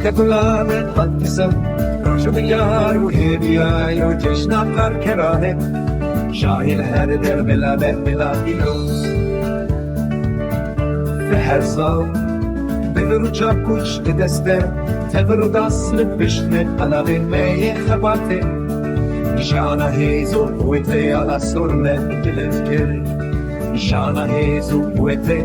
Yeka Gulanê dîsa Roja biryar û hêviya Cejna Karkeran Şahî her der belav pîroz Ve her sal Bivir çakûç dest Tevir dest pişt Alavên xebatê Nîşana hêz û quwetê ala sorme bilind Nîşana hêz û quwetê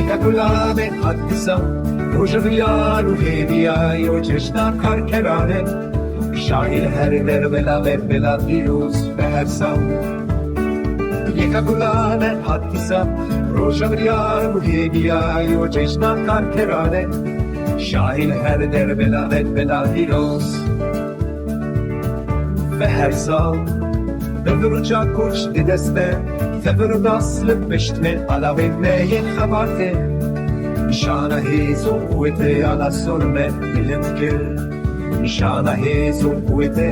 Yeka Gulanê dîsa Roja biryar û hêviya Cejna Karkeran Şahî her der belav pîroz ve her sal Yeka Gulanê dîsa Roja biryar û hêviya Cejna Karkeran Şahî her der belav pîroz ve her sal Bivir çakûç dest Tevir dest pişt Alavên xebatê Nîşana hêz û quwetê ala sorme bilind Nîşana hêz û quwetê